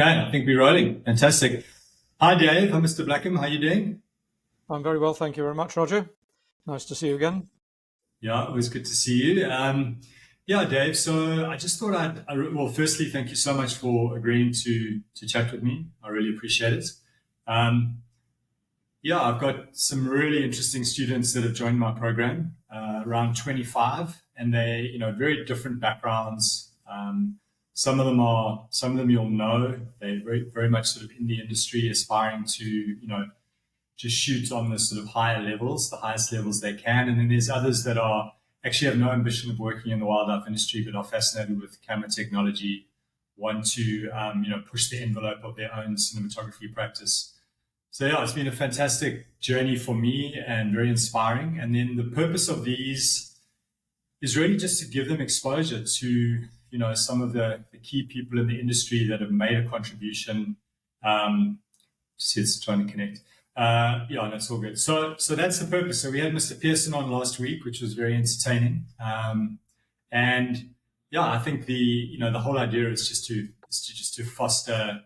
Okay, I think we're rolling. Fantastic. Hi, Dave. I'm Mr. Blackham. How are you doing? I'm very well, thank you very much, Roger. Nice to see you again. Yeah, always good to see you. Yeah, Dave. So I just thought well, firstly, thank you so much for agreeing to chat with me. I really appreciate it. Um, yeah, I've got some really interesting students that have joined my program, around 25, and they, very different backgrounds. Some of them you'll know. They're very, very much sort of in the industry, aspiring to, just shoot on the sort of higher levels, the highest levels they can. And then there's others that are actually have no ambition of working in the wildlife industry, but are fascinated with camera technology, want to, push the envelope of their own cinematography practice. So yeah, it's been a fantastic journey for me and very inspiring. And then the purpose of these is really just to give them exposure to, some of the key people in the industry that have made a contribution. Just here, it's trying to connect. Yeah, that's all good. So that's the purpose. So we had Mr. Pearson on last week, which was very entertaining. And yeah, I think the whole idea is to foster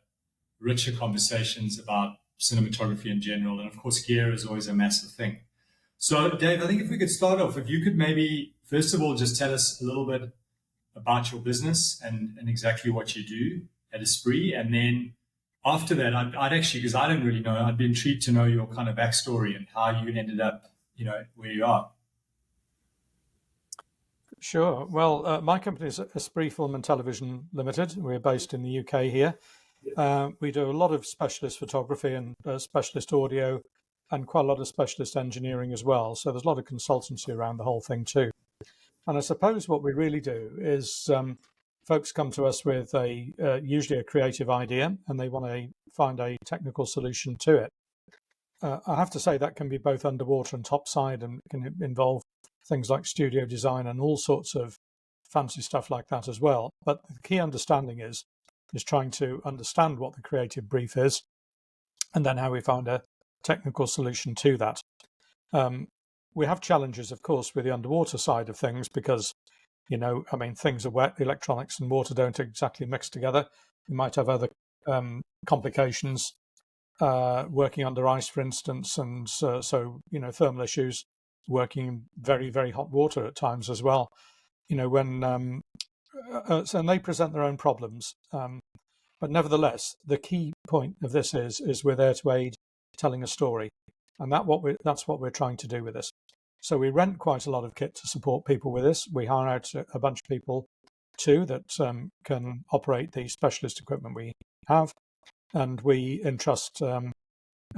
richer conversations about cinematography in general, and of course, gear is always a massive thing. So, Dave, I think if we could start off, if you could maybe first of all just tell us a little bit about your business and exactly what you do at Esprit, and then after that, I'd actually, because I didn't really know, I'd be intrigued to know your kind of backstory and how you ended up, where you are. Sure. Well, my company is Esprit Film and Television Limited. We're based in the UK here. We do a lot of specialist photography and specialist audio and quite a lot of specialist engineering as well. So there's a lot of consultancy around the whole thing too. And I suppose what we really do is folks come to us with usually a creative idea and they want to find a technical solution to it. I have to say that can be both underwater and topside and can involve things like studio design and all sorts of fancy stuff like that as well. But the key understanding is trying to understand what the creative brief is and then how we find a technical solution to that. We have challenges, of course, with the underwater side of things because, things are wet, electronics and water don't exactly mix together. We might have other complications working under ice, for instance, and thermal issues, working in very, very hot water at times as well. And they present their own problems. But nevertheless, the key point of this is we're there to aid telling a story, and that's what we're trying to do with this. So we rent quite a lot of kit to support people with this. We hire out a bunch of people too that can operate the specialist equipment we have, and we entrust a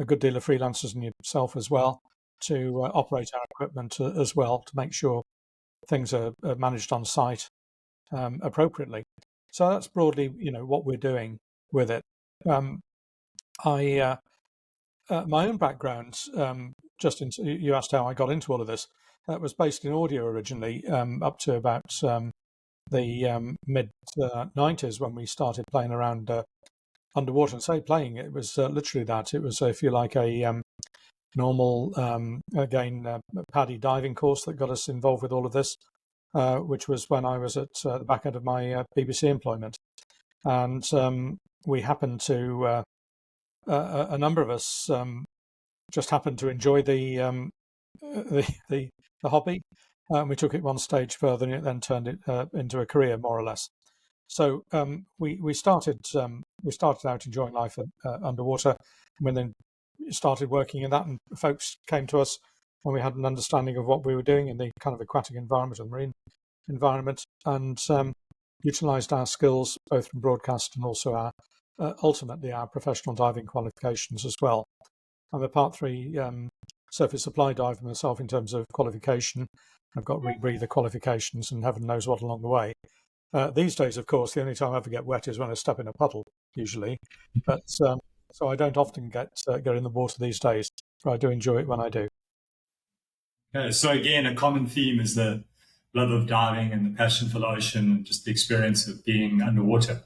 good deal of freelancers and yourself as well to operate our equipment as well to make sure things are managed on site appropriately. So that's broadly, what we're doing with it. I My own background, you asked how I got into all of this. That was based in audio originally, up to about the mid 90s when we started playing around underwater. And say playing, it was literally that. It was, if you like, a normal, PADI diving course that got us involved with all of this, which was when I was at the back end of my BBC employment. And we happened to, a number of us just happened to enjoy the hobby. We took it one stage further and it then turned it into a career, more or less. So we started out enjoying life underwater, and then started working in that, and folks came to us when we had an understanding of what we were doing in the kind of aquatic environment and marine environment, and utilised our skills both from broadcast and also our ultimately our professional diving qualifications as well. I'm a Part 3 surface supply diver myself in terms of qualification. I've got rebreather qualifications and heaven knows what along the way. These days, of course, the only time I ever get wet is when I step in a puddle, usually. But so I don't often get in the water these days, but I do enjoy it when I do. Okay, so again, a common theme is the love of diving and the passion for the ocean and just the experience of being underwater.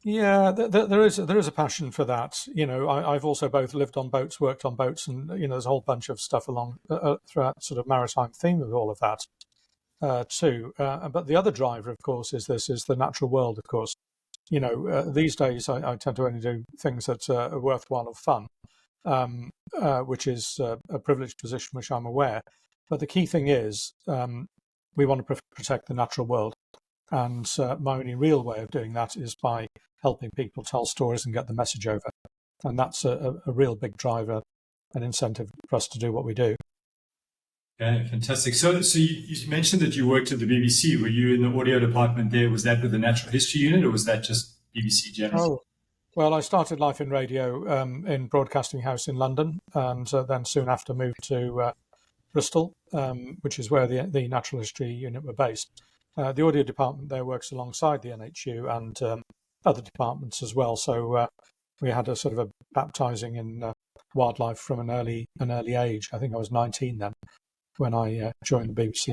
Yeah, there is a passion for that. I've also both lived on boats, worked on boats, and there's a whole bunch of stuff along throughout sort of maritime theme of all of that too. But the other driver, of course, is the natural world, of course. these days I tend to only do things that are worthwhile of fun, which is a privileged position, which I'm aware. But the key thing is we want to protect the natural world. And my only real way of doing that is by helping people tell stories and get the message over. And that's a real big driver and incentive for us to do what we do. Okay, fantastic. So you mentioned that you worked at the BBC. Were you in the audio department there? Was that with the Natural History Unit, or was that just BBC General? Oh, well, I started life in radio in Broadcasting House in London, and then soon after moved to Bristol, which is where the Natural History Unit were based. The audio department there works alongside the NHU and other departments as well. So we had a sort of a baptizing in wildlife from an early age. I think I was 19 then when I joined the BBC.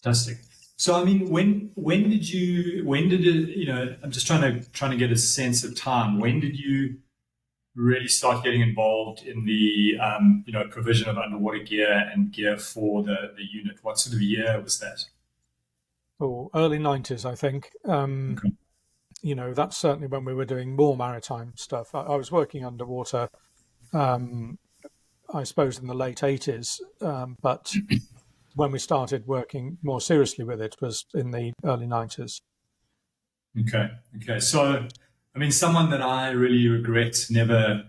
Fantastic. So, I mean, when did it, I'm just trying to get a sense of time. When did you really start getting involved in the, provision of underwater gear and gear for the unit? What sort of year was that? Oh, early 90s, I think. Okay. That's certainly when we were doing more maritime stuff. I was working underwater, I suppose, in the late 80s, but when we started working more seriously with it was in the early 90s. Okay. Okay. So, I mean, someone that I really regret never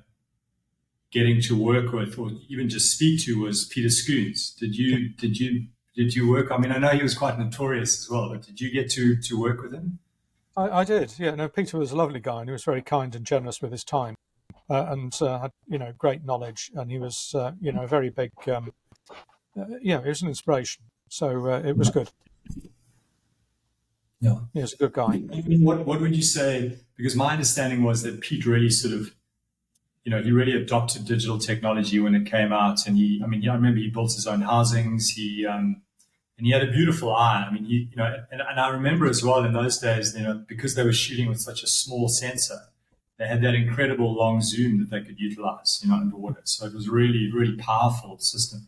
getting to work with or even just speak to was Peter Scoons. Did you work? I mean, I know he was quite notorious as well, but did you get to work with him? I did, yeah. No, Peter was a lovely guy, and he was very kind and generous with his time, and had great knowledge, and he was a very big he was an inspiration. So it was good. Yeah. He was a good guy. I mean, what would you say? Because my understanding was that Pete really sort of, he really adopted digital technology when it came out, and I remember he built his own housings. And he had a beautiful eye. I mean, and I remember as well in those days, because they were shooting with such a small sensor, they had that incredible long zoom that they could utilize, underwater. So it was really, really powerful system.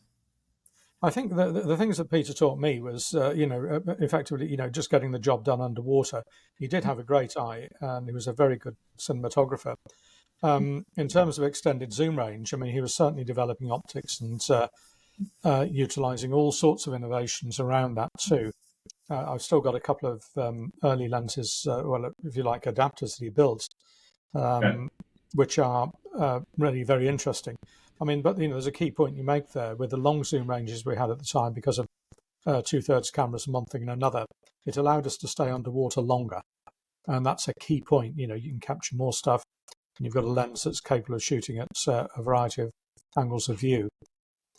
I think the things that Peter taught me was, effectively, just getting the job done underwater. He did have a great eye, and he was a very good cinematographer. In terms of extended zoom range, I mean, he was certainly developing optics and utilizing all sorts of innovations around that too. I've still got a couple of early lenses, if you like, adapters that he built, Okay. which are really very interesting. I mean, but there's a key point you make there with the long zoom ranges we had at the time because of 2/3 cameras and one thing and another. It allowed us to stay underwater longer, and that's a key point. You can capture more stuff, and you've got a lens that's capable of shooting at a variety of angles of view.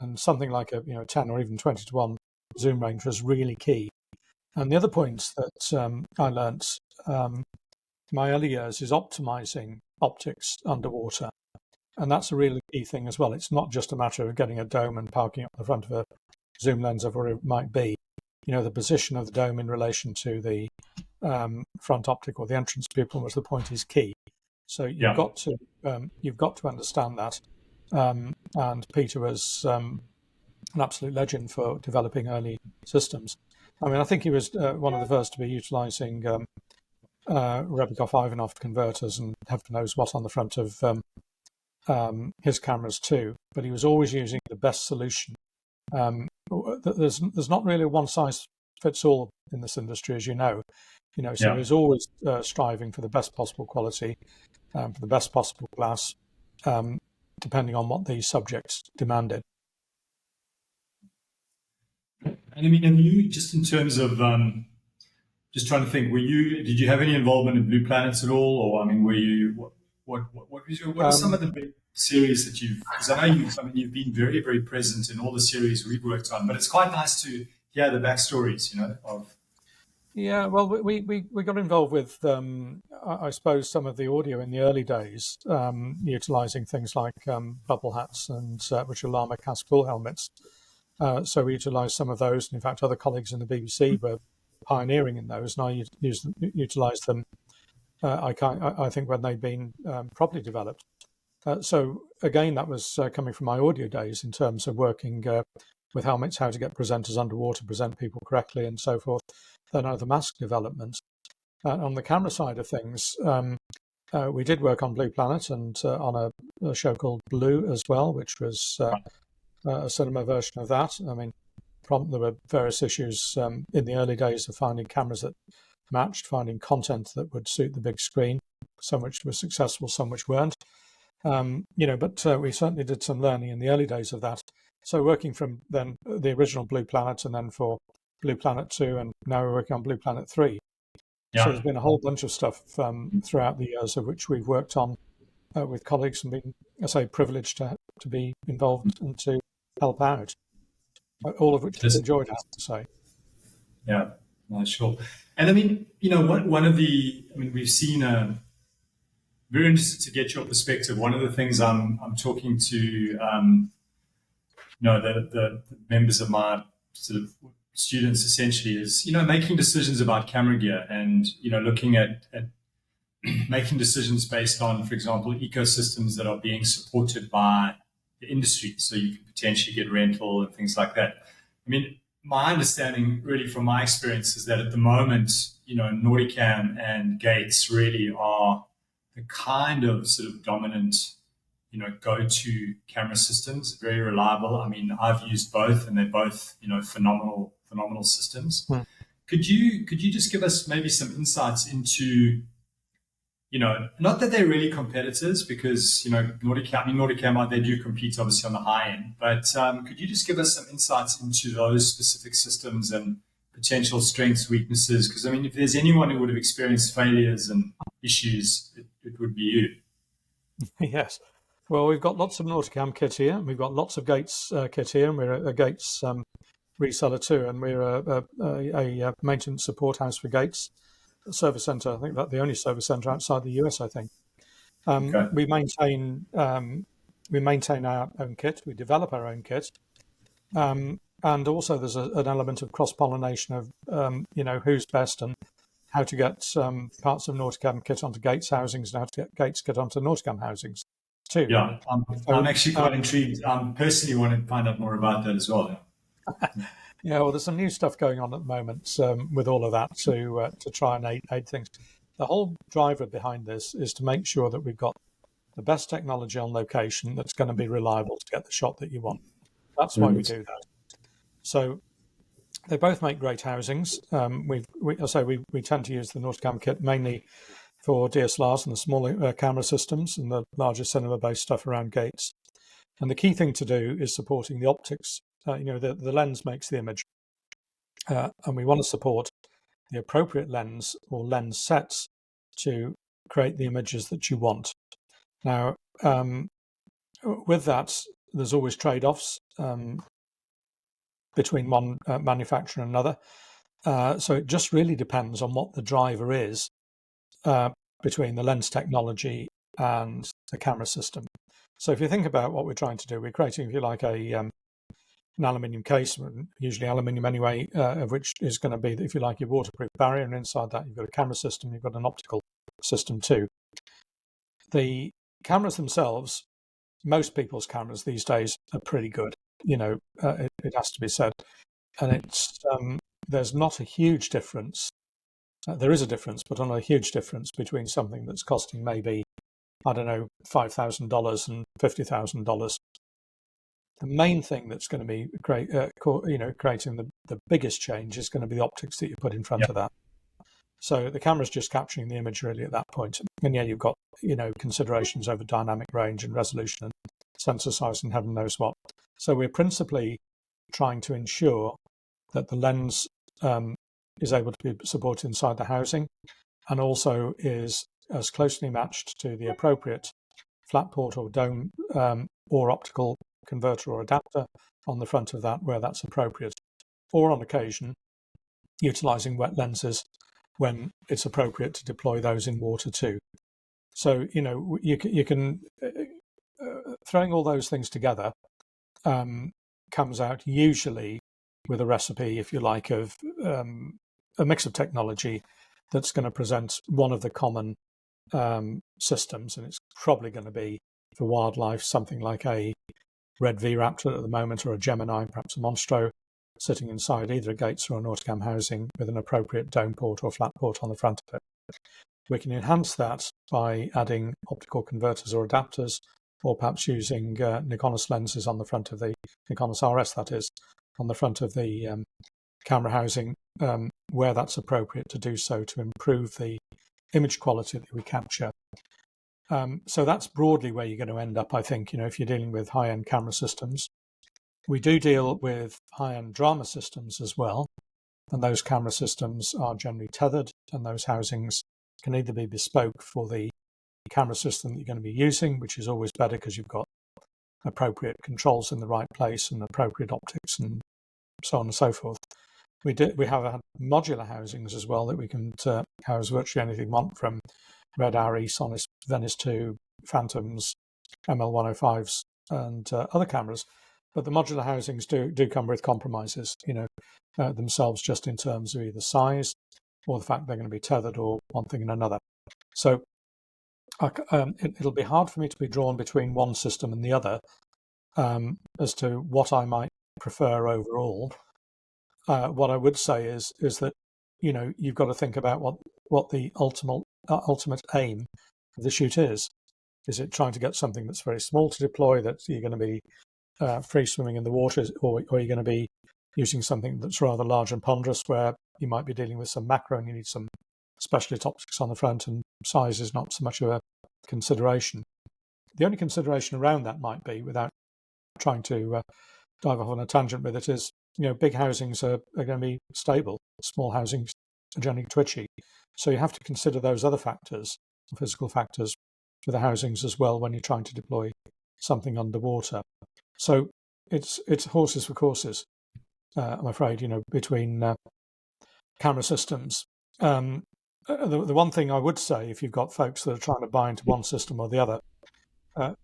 And something like a 10 or even 20-to-1 zoom range was really key. And the other points that I learnt in my early years is optimizing optics underwater. And that's a really key thing as well. It's not just a matter of getting a dome and parking up the front of a zoom lens of where it might be. The position of the dome in relation to the front optic or the entrance pupil, was the point, is key. So you've Yeah. got to understand that. And Peter was an absolute legend for developing early systems. I mean, I think he was one of the first to be utilising Rebekov Ivanov converters and heaven knows what on the front of his cameras too. But he was always using the best solution. There's not really a one size fits all in this industry, as you know. So he Yeah. was always striving for the best possible quality, for the best possible glass, depending on what the subjects demanded. And I mean, have you, just in terms of, just trying to think, did you have any involvement in Blue Planets at all? Or, I mean, were you, what are some of Um, the big series that because I know you've been very, very present in all the series we've worked on, but it's quite nice to hear the backstories, of, yeah, well, we got involved with, I suppose, some of the audio in the early days, utilising things like bubble hats and which are llama cast full helmets. So we utilised some of those, and in fact, other colleagues in the BBC were pioneering in those, and I utilised them. I think when they'd been properly developed. So again, that was coming from my audio days in terms of working with helmets, how to get presenters underwater, present people correctly, and so forth. Then other mask development. On the camera side of things, we did work on Blue Planet and on a show called Blue as well, which was a cinema version of that. I mean, there were various issues in the early days of finding cameras that matched, finding content that would suit the big screen. Some which were successful, some which weren't. But we certainly did some learning in the early days of that. So working from then the original Blue Planet and then for Blue Planet 2, and now we're working on Blue Planet 3. Yeah. So there's been a whole bunch of stuff throughout the years of which we've worked on with colleagues and been, I say, privileged to be involved and to help out. All of which we've enjoyed, I have to say. Yeah, sure. And I mean, we've seen. Very interested to get your perspective. One of the things I'm talking to, the members of my sort of students essentially is, making decisions about camera gear and, looking at making decisions based on, for example, ecosystems that are being supported by the industry. So you can potentially get rental and things like that. I mean, my understanding really from my experience is that at the moment, Nauticam and Gates really are the kind of sort of dominant, go-to camera systems, very reliable. I mean, I've used both and they're both, phenomenal systems. Could you just give us maybe some insights into, not that they're really competitors because, Nauticam, they do compete obviously on the high end, but could you just give us some insights into those specific systems and potential strengths, weaknesses? Because, I mean, if there's anyone who would have experienced failures and issues, it would be you. Yes. Well, we've got lots of Nauticam kit here. We've got lots of Gates kit here, and we're a Gates reseller too, and we're a maintenance support house for Gates, a service centre. I think that's the only service centre outside the US, I think. Okay. We maintain our own kit. We develop our own kit. And also there's an element of cross-pollination of, who's best and how to get parts of Nauticam kit onto Gates housings and how to get Gates kit onto Nauticam housings too. Yeah, I'm actually quite intrigued. I personally want to find out more about that as well. Yeah, well, there's some new stuff going on at the moment with all of that to try and aid things. The whole driver behind this is to make sure that we've got the best technology on location that's going to be reliable to get the shot that you want. That's why we do that. So they both make great housings. We tend to use the Nauticam kit mainly for DSLRs and the smaller camera systems and the larger cinema-based stuff around Gates. And the key thing to do is supporting the optics. The lens makes the image. And we want to support the appropriate lens or lens sets to create the images that you want. Now, with that, there's always trade-offs between one manufacturer and another. So it just really depends on what the driver is between the lens technology and the camera system. So if you think about what we're trying to do, we're creating, if you like, an aluminium case, usually aluminium anyway, of which is going to be, if you like, your waterproof barrier, and inside that you've got a camera system, you've got an optical system too. The cameras themselves, most people's cameras these days are pretty good. It has to be said, and it's there's not a huge difference. There is a difference, but not a huge difference between something that's costing maybe, I don't know, $5,000 and $50,000. The main thing that's going to be creating the biggest change is going to be the optics that you put in front of that. So the camera's just capturing the image really at that point. And you've got, considerations over dynamic range and resolution and sensor size and heaven knows what. So we're principally trying to ensure that the lens is able to be supported inside the housing and also is as closely matched to the appropriate flat port or dome or optical converter or adapter on the front of that where that's appropriate, or on occasion utilizing wet lenses when it's appropriate to deploy those in water too. So you can throwing all those things together comes out usually with a recipe, if you like, of a mix of technology that's going to present one of the common systems, and it's probably going to be for wildlife something like a Red V Raptor at the moment, or a Gemini, perhaps a Monstro, sitting inside either a Gates or a Nauticam housing with an appropriate dome port or flat port on the front of it. We can enhance that by adding optical converters or adapters, or perhaps using Nikonos lenses on the front of the Nikonos RS, that is, on the front of the camera housing, where that's appropriate to do so to improve the image quality that we capture. So that's broadly where you're going to end up, I think, if you're dealing with high-end camera systems. We do deal with high-end drama systems as well, and those camera systems are generally tethered, and those housings can either be bespoke for the camera system that you're going to be using, which is always better because you've got appropriate controls in the right place and appropriate optics and so on and so forth. We have modular housings as well that we can house virtually anything we want, from Red Arrow, Sonis, Venice 2, Phantoms, ML105s, and other cameras. But the modular housings do come with compromises, themselves, just in terms of either size or the fact they're going to be tethered, or one thing and another. So it'll be hard for me to be drawn between one system and the other as to what I might prefer overall. What I would say is that you've got to think about what the ultimate aim of the shoot is. Is it trying to get something that's very small to deploy, that you're going to be free swimming in the waters, or you're going to be using something that's rather large and ponderous, where you might be dealing with some macro and you need some specialist optics on the front, and size is not so much of a consideration. The only consideration around that might be, without trying to dive off on a tangent with it, is big housings are going to be stable. Small housings are generally twitchy. So you have to consider those other factors, physical factors, with the housings as well when you're trying to deploy something underwater. So it's horses for courses, I'm afraid, between camera systems. The one thing I would say, if you've got folks that are trying to buy into one system or the other,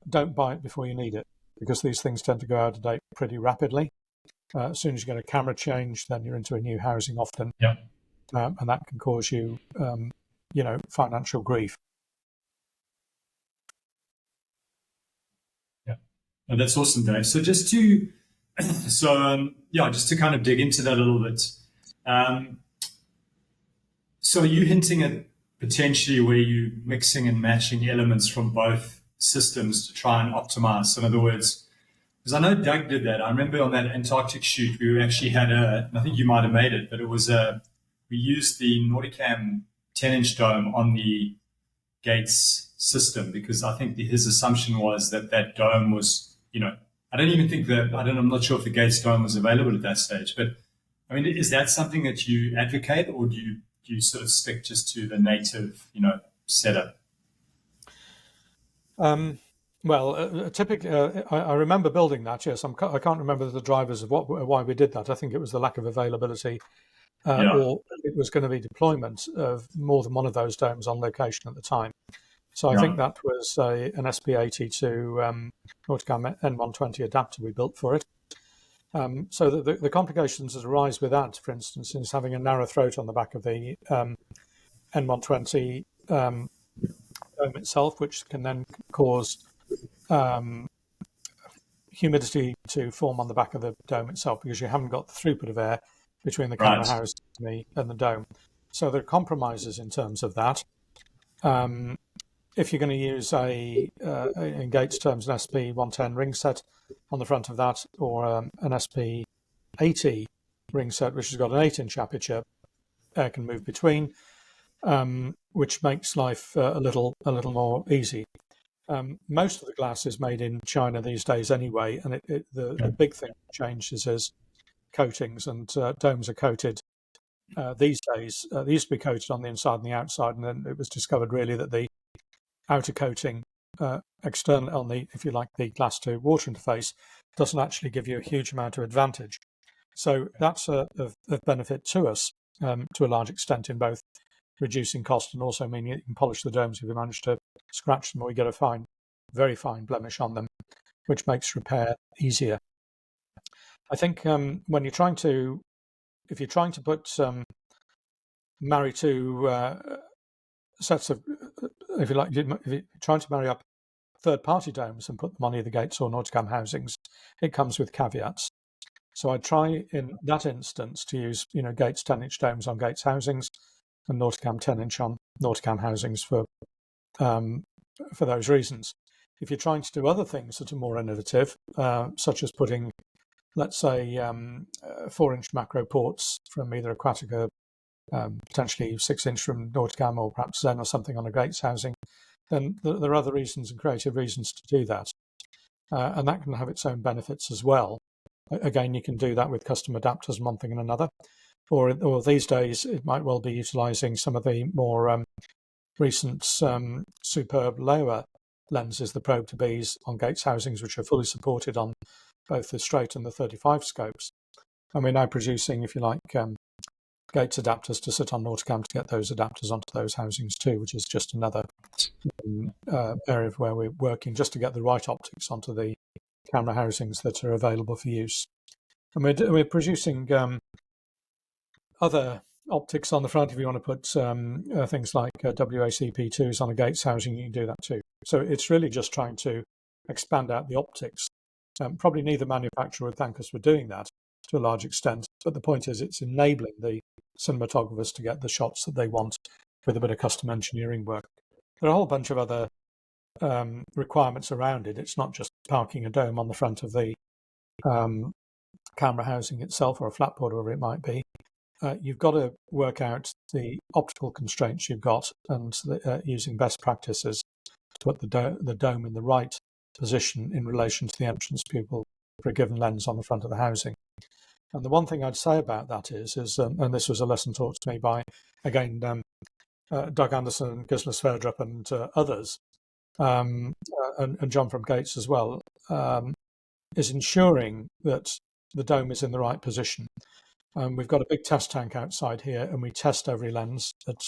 don't buy it before you need it, because these things tend to go out of date pretty rapidly. As soon as you get a camera change, then you're into a new housing often, Yeah. And that can cause you, financial grief. Yeah, and that's awesome, Dave. So just to kind of dig into that a little bit. So are you hinting at potentially where you're mixing and matching elements from both systems to try and optimize? So in other words, because I know Doug did that. I remember on that Antarctic shoot, we actually had I think you might have made it, but it was we used the Nauticam 10-inch dome on the Gates system, because I think his assumption was that dome was, I don't even think I'm not sure if the Gates dome was available at that stage, but I mean, is that something that you advocate, or do you sort of stick just to the native, setup? Typically, I remember building that. Yes, I can't remember the drivers of why we did that. I think it was the lack of availability, or it was going to be deployment of more than one of those domes on location at the time. So I think that was an SP80 to Nauticam N120 adapter we built for it. So the complications that arise with that, for instance, is having a narrow throat on the back of the N120 dome itself, which can then cause humidity to form on the back of the dome itself, because you haven't got the throughput of air between the camera house and the dome. So there are compromises in terms of that. If you're going to use in Gates terms, an SP110 ring set on the front of that, or an SP80 ring set, which has got an 8-inch aperture, air can move between, which makes life a little more easy. Most of the glass is made in China these days anyway, and the big thing that changes is coatings, and domes are coated these days. They used to be coated on the inside and the outside, and then it was discovered really that the outer coating external on the, if you like, the glass to water interface doesn't actually give you a huge amount of advantage. So that's of benefit to us to a large extent, in both reducing cost and also meaning you can polish the domes if you manage to scratch them, or you get a very fine blemish on them, which makes repair easier. I think when you're trying to, if you're trying to put marry two sets of, if you like, if you're trying to marry up third-party domes and put them on either Gates or Nauticam housings, it comes with caveats. So I try in that instance to use, Gates 10-inch domes on Gates housings and Nauticam 10-inch on Nauticam housings for those reasons. If you're trying to do other things that are more innovative, such as putting, let's say, 4-inch macro ports from either Aquatica, potentially 6-inch from Nauticam or perhaps Zen or something on a gates housing, then there are other reasons and creative reasons to do that. And that can have its own benefits as well. Again, you can do that with custom adapters and one thing and another. Or these days, it might well be utilising some of the more recent superb lower lenses, the probe to Bs on gates housings, which are fully supported on both the straight and the 35 scopes. And we're now producing, if you like, gates adapters to sit on Nauticam to get those adapters onto those housings too, which is just another area of where we're working just to get the right optics onto the camera housings that are available for use. And we're producing other optics on the front. If you want to put things like WACP2s on a gates housing, you can do that too. So it's really just trying to expand out the optics. Probably neither manufacturer would thank us for doing that to a large extent, but the point is it's enabling the cinematographers to get the shots that they want with a bit of custom engineering work. There are a whole bunch of other requirements around it. It's not just parking a dome on the front of the camera housing itself or a flat board, whatever it might be. You've got to work out the optical constraints you've got and using best practices to put the dome in the right position in relation to the entrance pupil for a given lens on the front of the housing. And the one thing I'd say about that is and this was a lesson taught to me by, again, Doug Anderson, Gisela Sverdrup and others, and John from Gates as well, is ensuring that the dome is in the right position. We've got a big test tank outside here, and we test every lens at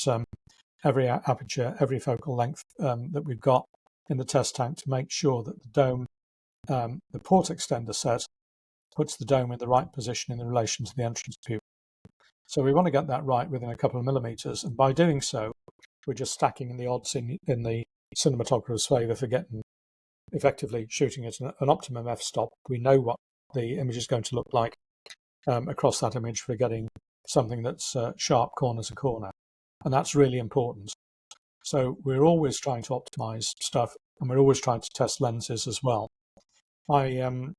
every aperture, every focal length that we've got in the test tank to make sure that the dome, the port extender set, puts the dome in the right position in relation to the entrance pupil. So we want to get that right within a couple of millimeters, and by doing so, we're just stacking in the odds in the cinematographer's favour for getting effectively shooting at an optimum f-stop. We know what the image is going to look like across that image for getting something that's sharp corner to corner. And that's really important. So we're always trying to optimize stuff, and we're always trying to test lenses as well. My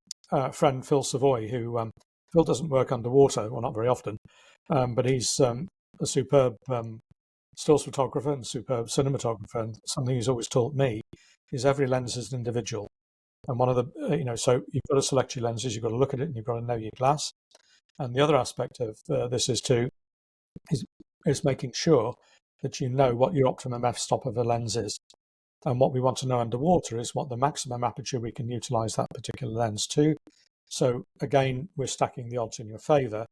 friend Phil Savoy, who Phil doesn't work underwater, well, not very often, but he's a superb stills photographer and superb cinematographer. And something he's always taught me is every lens is an individual. And one of the, so you've got to select your lenses, you've got to look at it, and you've got to know your glass. And the other aspect of this is making sure that you know what your optimum f-stop of a lens is. And what we want to know underwater is what the maximum aperture we can utilize that particular lens to. So again, we're stacking the odds in your favor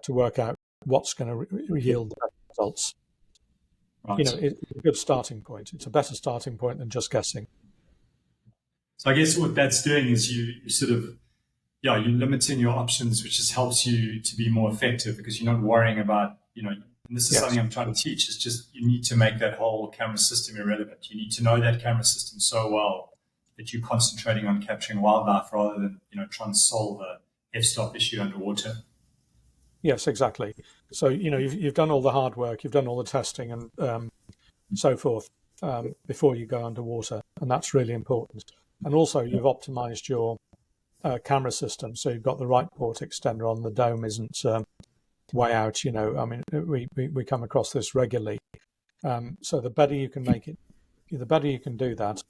to work out what's going to yield the best results. Right. It's a good starting point. It's a better starting point than just guessing. So I guess what that's doing is you sort of, you're limiting your options, which just helps you to be more effective because you're not worrying about, and this is something I'm trying to teach, is just you need to make that whole camera system irrelevant. You need to know that camera system so well that you're concentrating on capturing wildlife rather than, trying to solve a f-stop issue underwater. Yes, exactly. So, you've done all the hard work, you've done all the testing and so forth before you go underwater, and that's really important. And also you've optimized your camera system, so you've got the right port extender on. The dome isn't way out. We come across this regularly. So the better you can make it, the better you can do that,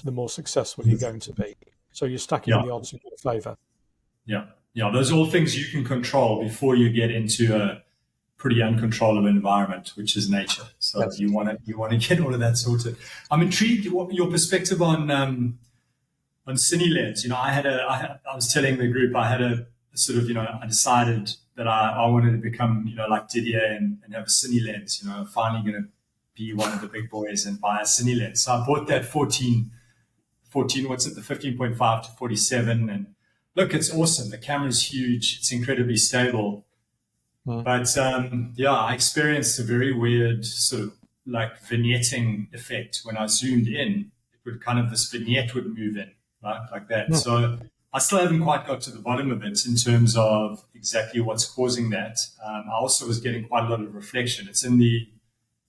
the more successful you're going to be. So you're stacking the odds in your favor. Yeah. Those are all things you can control before you get into a pretty uncontrollable environment, which is nature. So yes. you want to get all of that sorted. I'm intrigued your perspective on cine lens. I was telling the group I had a sort of, I decided that I wanted to become, like Didier and have a cine lens. Finally going to be one of the big boys and buy a cine lens. So I bought that 14, what's it, the 15.5 to 47. And look, it's awesome. The camera's huge. It's incredibly stable. But I experienced a very weird sort of like vignetting effect when I zoomed in. It would kind of, this vignette would move in. Right, like that. So I still haven't quite got to the bottom of it in terms of exactly what's causing that. I also was getting quite a lot of reflection. It's in the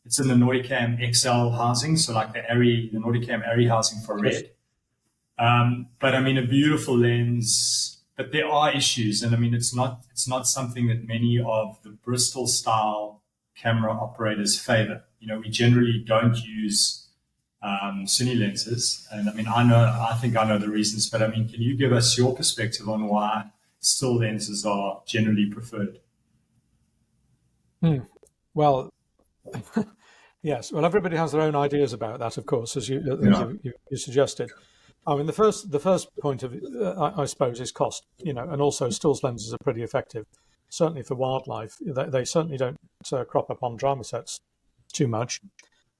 It's in the Nauticam XL housing, so like the Nauticam Arri housing for Yes. red. But I mean, a beautiful lens. But there are issues, and I mean, it's not something that many of the Bristol style camera operators favor. We generally don't use cine lenses, and I mean, I think I know the reasons. But I mean, can you give us your perspective on why still lenses are generally preferred? Hmm. Well, yes. Well, everybody has their own ideas about that, of course, as Yeah. you suggested. I mean, the first point of I suppose is cost. And also stills lenses are pretty effective, certainly for wildlife. They certainly don't crop up on drama sets too much.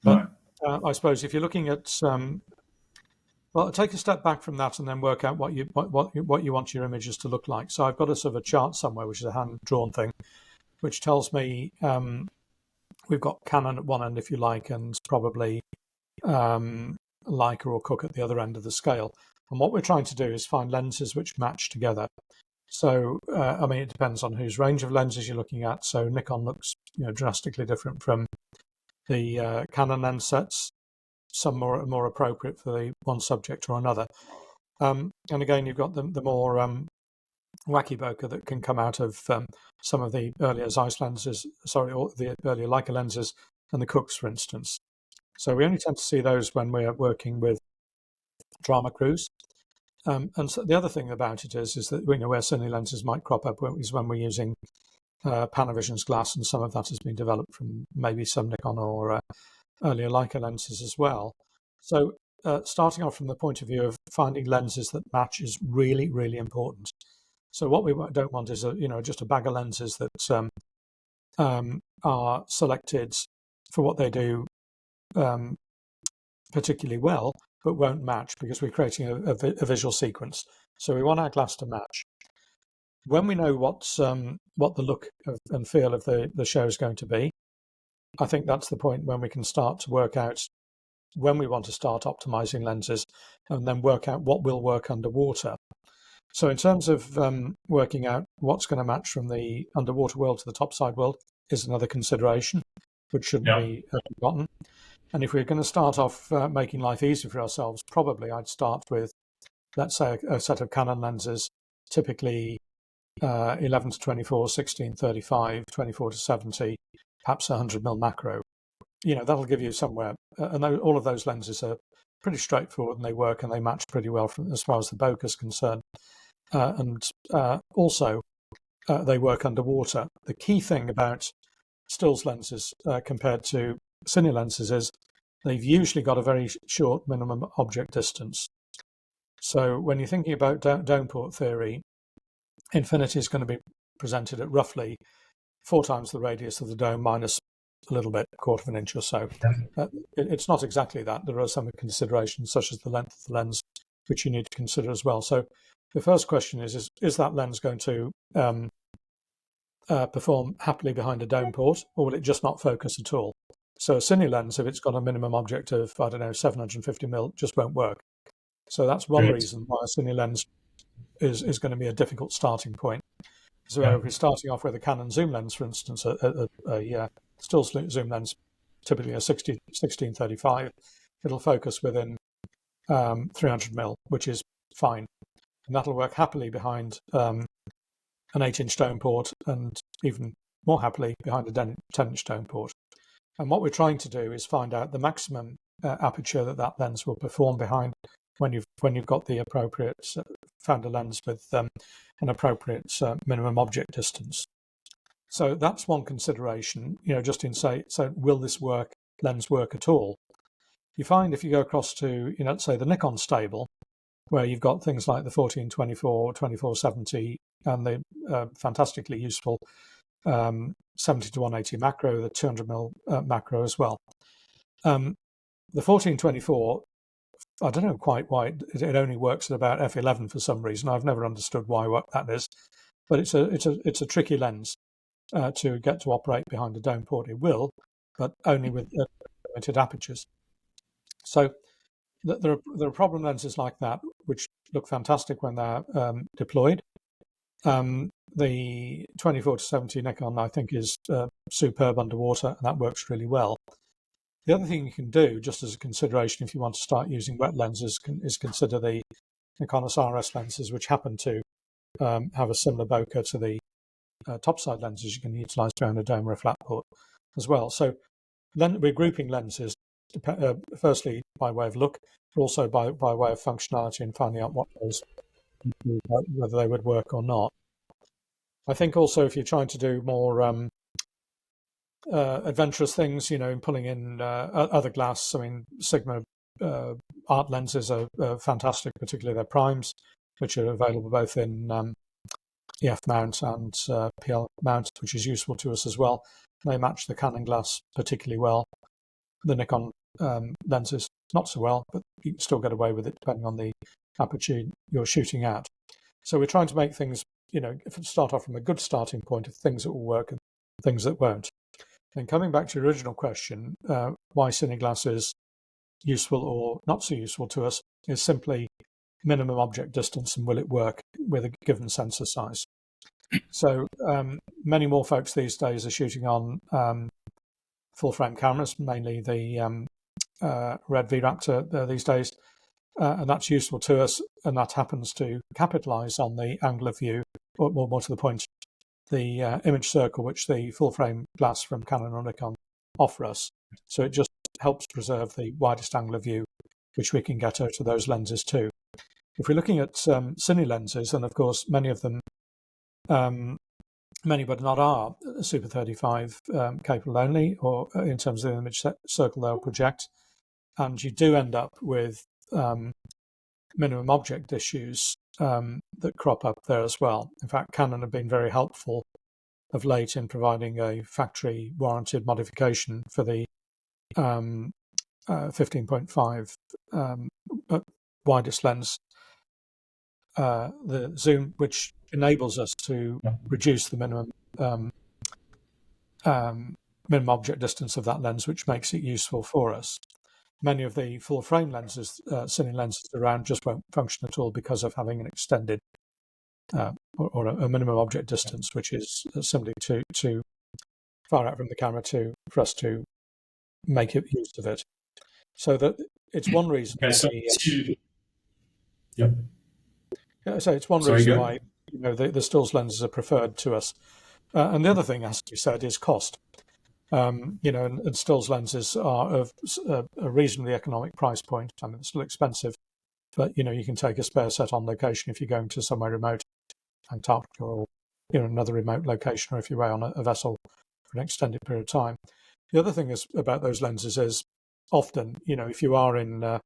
But No. I suppose if you're looking at well, take a step back from that and then work out what you want your images to look like. So I've got a sort of a chart somewhere, which is a hand drawn thing, which tells me we've got Canon at one end, if you like, and probably Leica or Cook at the other end of the scale. And what we're trying to do is find lenses which match together. So, I mean, it depends on whose range of lenses you're looking at. So Nikon looks, drastically different from the Canon lens sets. Some more appropriate for the one subject or another. And again, you've got the more wacky bokeh that can come out of some of the earlier Zeiss lenses, sorry, or the earlier Leica lenses and the Cooks, for instance. So we only tend to see those when we're working with drama crews. And so the other thing about it is that we know where cine lenses might crop up is when we're using Panavision's glass, and some of that has been developed from maybe some Nikon or earlier Leica lenses as well. So starting off from the point of view of finding lenses that match is really, really important. So what we don't want is just a bag of lenses that are selected for what they do particularly well, but won't match because we're creating a visual sequence. So we want our glass to match. When we know what the look and feel of the show is going to be, I think that's the point when we can start to work out when we want to start optimizing lenses, and then work out what will work underwater. So in terms of working out what's going to match from the underwater world to the topside world is another consideration, which shouldn't Yeah. be forgotten. And if we're going to start off making life easy for ourselves, probably I'd start with, let's say, a set of Canon lenses, typically 11 to 24, 16, 35, 24 to 70, perhaps 100mm macro. That'll give you somewhere. And all of those lenses are pretty straightforward, and they work and they match pretty well as far as the bokeh is concerned. And also, they work underwater. The key thing about stills lenses compared to cine lenses is they've usually got a very short minimum object distance. So when you're thinking about dome port theory, infinity is going to be presented at roughly 4 times the radius of the dome minus a little bit, quarter of an inch or so. It's not exactly that. There are some considerations such as the length of the lens, which you need to consider as well. So the first question is that lens going to perform happily behind a dome port, or will it just not focus at all? So a cine lens, if it's got a minimum object of, 750mm, just won't work. So that's one Great. reason why a cine lens is going to be a difficult starting point. So Yeah. if we're starting off with a Canon zoom lens, for instance, a still zoom lens, typically a 1635, it'll focus within 300mm, which is fine. And that'll work happily behind an 8-inch dome port, and even more happily behind a 10-inch dome port. And what we're trying to do is find out the maximum aperture that lens will perform behind when you've got the appropriate found a lens with an appropriate minimum object distance. So that's one consideration. Just in so will this lens work at all? You find if you go across to let's say the Nikon stable, where you've got things like the 1424, 2470, and the fantastically useful 70 to 180 macro, the 200mm macro as well. The 1424, I don't know quite why it only works at about f11 for some reason. I've never understood why that is, but it's a tricky lens to get to operate behind a dome port. It will, but only with limited apertures. So there are problem lenses like that which look fantastic when they're deployed. The 24 to 70 Nikon, I think, is superb underwater, and that works really well. The other thing you can do, just as a consideration, if you want to start using wet lenses, is consider the Nikon's RS lenses, which happen to have a similar bokeh to the topside lenses you can utilize around a dome or a flat port as well. So we're grouping lenses, firstly by way of look, but also by way of functionality and finding out what those, whether they would work or not. I think also if you're trying to do more adventurous things, in pulling in other glass, I mean, Sigma art lenses are fantastic, particularly their primes, which are available both in EF mount and PL mount, which is useful to us as well. They match the Canon glass particularly well. The Nikon lenses, not so well, but you can still get away with it depending on the aperture you're shooting at. So we're trying to make things, start off from a good starting point of things that will work and things that won't. And coming back to your original question, why cine glass is useful or not so useful to us is simply minimum object distance and will it work with a given sensor size. So many more folks these days are shooting on full frame cameras, mainly the Red V-Raptor these days, and that's useful to us, and that happens to capitalize on the angle of view, or more to the point, the image circle which the full frame glass from Canon or Nikon offer us. So it just helps preserve the widest angle of view which we can get out of those lenses too. If we're looking at cine lenses, then of course many of them, many but not are Super 35 capable only, or in terms of the image circle they'll project, and you do end up with minimum object issues that crop up there as well. In fact, Canon have been very helpful of late in providing a factory warranted modification for the 15.5 widest lens, the zoom, which enables us to reduce the minimum object distance of that lens, which makes it useful for us. Many of the full frame lenses, cine lenses around, just won't function at all because of having an extended or a minimum object distance, which is simply too far out from the camera for us to make use of it. So that it's one reason. Okay, So it's one reason why the stills lenses are preferred to us. And the other thing, as you said, is cost. And stills lenses are of a reasonably economic price point. I mean, it's still expensive, but you can take a spare set on location if you're going to somewhere remote, Antarctica, or another remote location, or if you're away on a vessel for an extended period of time. The other thing is about those lenses is often, if you are in a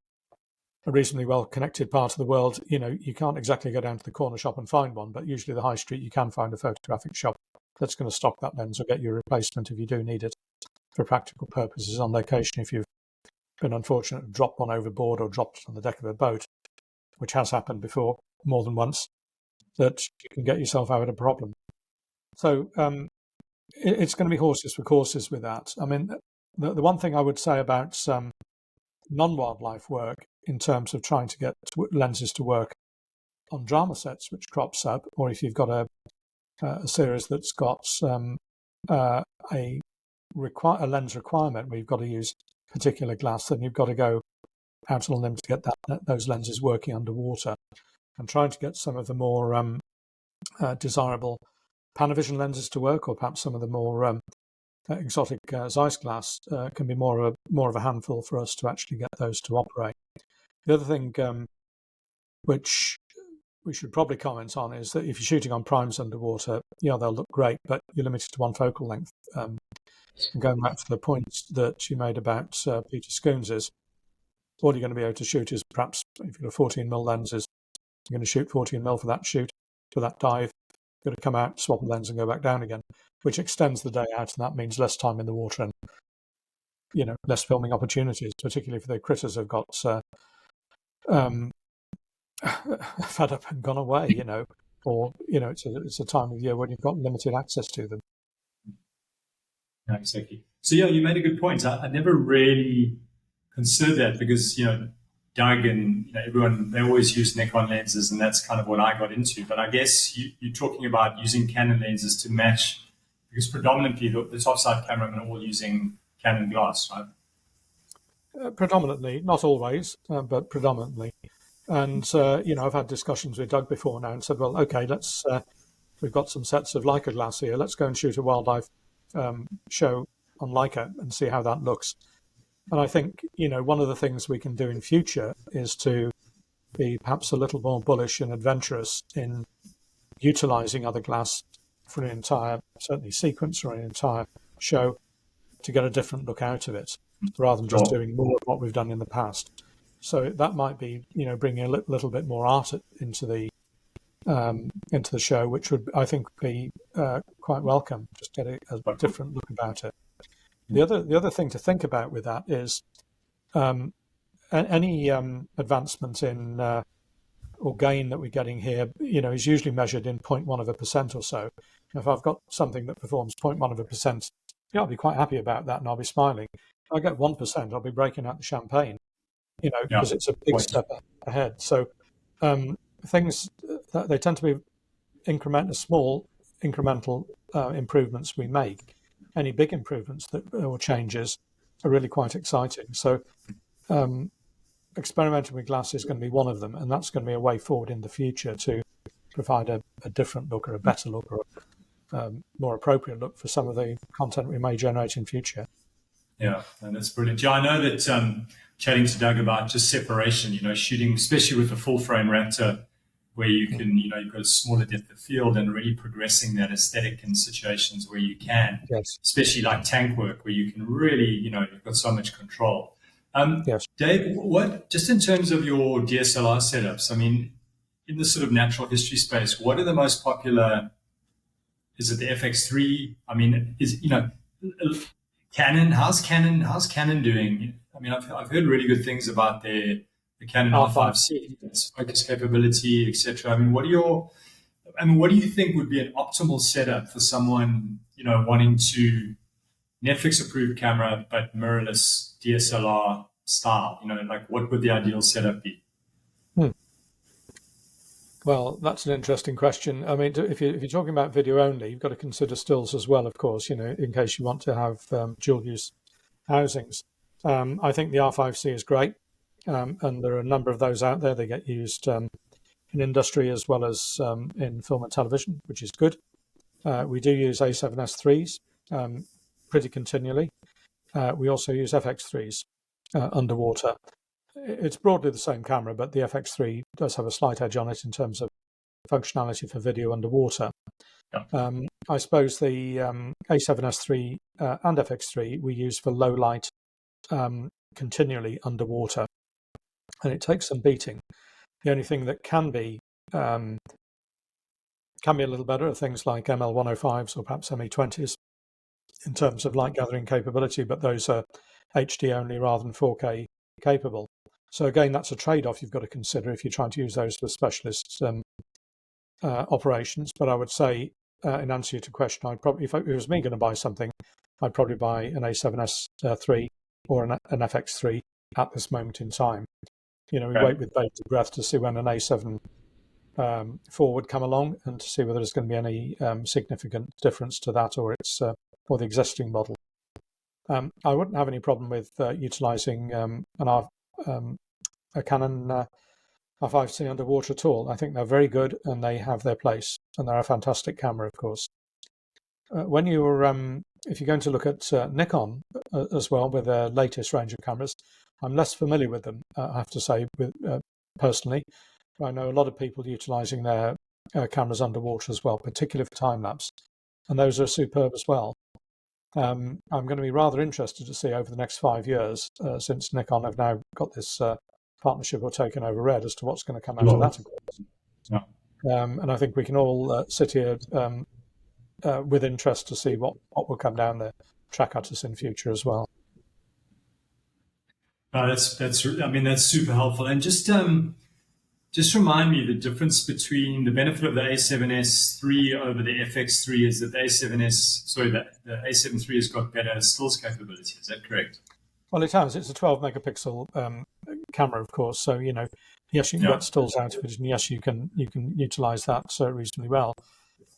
reasonably well-connected part of the world, you can't exactly go down to the corner shop and find one, but usually the high street you can find a photographic shop that's going to stock that lens or get you a replacement if you do need it for practical purposes on location. If you've been unfortunate to drop one overboard or dropped on the deck of a boat, which has happened before more than once, that you can get yourself out of a problem. So it's going to be horses for courses with that. I mean, the one thing I would say about non-wildlife work in terms of trying to get lenses to work on drama sets, which crops up, or if you've got a series that's got a lens requirement where you've got to use particular glass, then you've got to go out on a limb to get those lenses working underwater, and trying to get some of the more desirable Panavision lenses to work, or perhaps some of the more exotic Zeiss glass can be more of a handful for us to actually get those to operate. The other thing which we should probably comment on is that if you're shooting on primes underwater, they'll look great, but you're limited to one focal length. And going back to the point that you made about Peter Skoons's, all you're going to be able to shoot is perhaps, if you've got a 14mm lenses, you're going to shoot 14mm for that shoot, for that dive. You're going to come out, swap the lens and go back down again, which extends the day out, and that means less time in the water and less filming opportunities, particularly if the critters have got fed up and gone away, or it's a time of year when you've got limited access to them. Yeah, exactly. So you made a good point. I never really considered that because Doug and everyone, they always use Nikon lenses, and that's kind of what I got into. But I guess you're talking about using Canon lenses to match, because predominantly the topside cameramen are all using Canon glass, right? Predominantly, not always, but predominantly. And I've had discussions with Doug before now and said, well, okay, let's. We've got some sets of Leica glass here. Let's go and shoot a wildlife show on Leica and see how that looks. And I think one of the things we can do in future is to be perhaps a little more bullish and adventurous in utilizing other glass for an entire, certainly sequence or an entire show to get a different look out of it, rather than just Sure. doing more of what we've done in the past. So that might be, bringing a little bit more art into the show, which would, I think, be quite welcome. Just get a different look about it. The other thing to think about with that is any advancement in or gain that we're getting here, is usually measured in 0.1% or so. If I've got something that performs 0.1%, I'll be quite happy about that, and I'll be smiling. If I get 1%, I'll be breaking out the champagne, because it's a big step ahead. So things they tend to be small incremental improvements we make. Any big improvements or changes are really quite exciting. So experimenting with glass is going to be one of them, and that's going to be a way forward in the future to provide a different look or a better look or a more appropriate look for some of the content we may generate in future. Yeah, and that's brilliant. Yeah, I know that chatting to Doug about just separation, shooting, especially with a full frame Raptor, where you can, you've got a smaller depth of field and really progressing that aesthetic in situations where you can, Yes. especially like tank work, where you can really, you've got so much control. Yes. Dave, what, just in terms of your DSLR setups, I mean, in the sort of natural history space, what are the most popular? Is it the FX3? I mean, Canon? How's Canon doing? I mean, I've heard really good things about the Canon R5C, its focus capability, etc. I mean, what do you think would be an optimal setup for someone, wanting to Netflix approved camera but mirrorless DSLR style? Like what would the ideal setup be? Well, that's an interesting question. I mean, if you're talking about video only, you've got to consider stills as well, of course, in case you want to have dual use housings. I think the R5C is great, and there are a number of those out there. They get used in industry as well as in film and television, which is good. We do use A7S3s pretty continually. We also use FX3s underwater. It's broadly the same camera, but the FX3 does have a slight edge on it in terms of functionality for video underwater. Yeah. I suppose the A7S3 and FX3 we use for low light continually underwater, and it takes some beating. The only thing that can be a little better are things like ML105s or perhaps ME20s in terms of light gathering capability, but those are HD only rather than 4K capable. So again, that's a trade-off you've got to consider if you're trying to use those for specialist operations. But I would say, in answer to your question, I'd probably, if it was me going to buy something, I'd probably buy an A7S3 or an FX3 at this moment in time. We wait with bated breath to see when an A7 IV would come along and to see whether there's going to be any significant difference to that or or the existing model. I wouldn't have any problem with utilising a Canon R5C underwater at all. I think they're very good and they have their place, and they're a fantastic camera, of course. When if you're going to look at Nikon as well with their latest range of cameras, I'm less familiar with them, I have to say, personally. I know a lot of people utilising their cameras underwater as well, particularly for time lapse, and those are superb as well. I'm going to be rather interested to see over the next 5 years, since Nikon have now got this partnership or taken over Red, as to what's going to come out of that. Yeah. And I think we can all sit here with interest to see what will come down the track at us in future as well. That's super helpful. And just remind me the difference between the benefit of the A7S III over the FX3 is that the A7 III has got better stills capability. Is that correct? Well, it has. It's a 12 megapixel camera, of course. So yes, you can get stills out of it, and yes, you can utilize that reasonably well.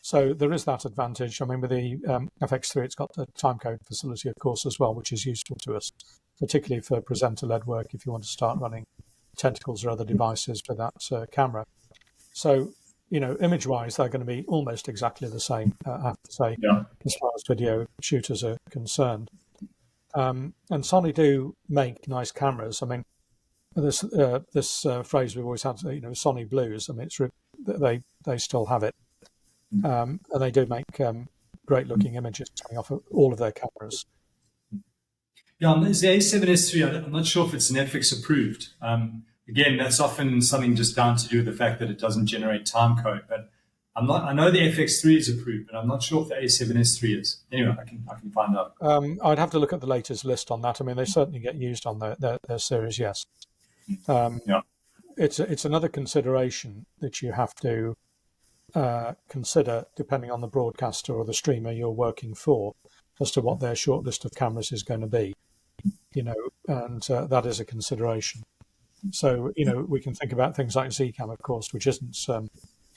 So there is that advantage. I mean, with the FX3, it's got the timecode facility, of course, as well, which is useful to us. particularly for presenter-led work if you want to start running tentacles or other devices for that camera. So, image-wise, they're going to be almost exactly the same, I have to say, Yeah. as far as video shooters are concerned. And Sony do make nice cameras. I mean, this phrase we've always had, Sony Blues. I mean, they still have it, and they do make great-looking images coming off of all of their cameras. Yeah, on the A7S III, I'm not sure if it's Netflix approved. Again, that's often something just down to do with the fact that it doesn't generate time code. But I know the FX3 is approved, but I'm not sure if the A7S III is. Anyway, I can find out. I'd have to look at the latest list on that. I mean, they certainly get used on their series, yes. Yeah. It's another consideration that you have to consider depending on the broadcaster or the streamer you're working for as to what their shortlist of cameras is going to be, and that is a consideration. So, we can think about things like Zcam, of course, which isn't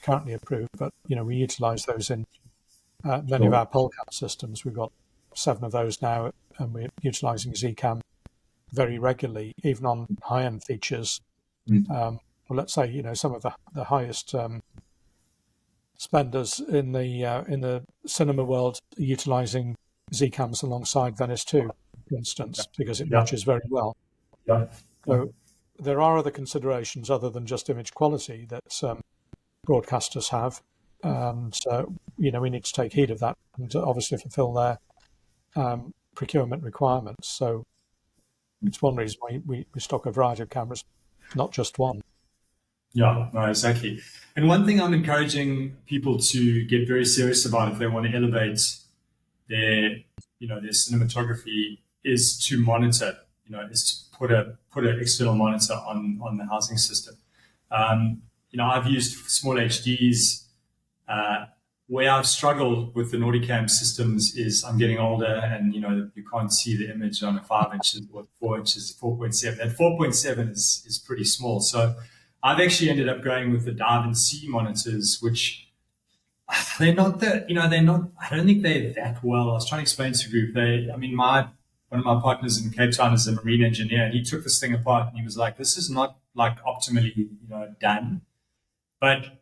currently approved, but, we utilize those in many of our Polcam systems. We've got 7 of those now, and we're utilizing Zcam very regularly, even on high-end features. Well, let's say, some of the highest spenders in the cinema world are utilizing Zcams alongside Venice 2, for instance, because it matches very well. Yeah. So there are other considerations other than just image quality that broadcasters have, and we need to take heed of that and obviously fulfill their procurement requirements. So it's one reason why we stock a variety of cameras, not just one. Yeah, no, exactly. And one thing I'm encouraging people to get very serious about if they want to elevate their cinematography is to monitor, is to put an external monitor on the housing system. I've used small HDs. Where I've struggled with the Nauticam systems is I'm getting older and, you can't see the image on a 5 inches or 4 inches, 4.7. That 4.7 is pretty small. So I've actually ended up going with the Dive & C monitors, which they're not I don't think they're that well. I was trying to explain to the group. One of my partners in Cape Town is a marine engineer, and he took this thing apart and he was like, this is not like optimally, done, but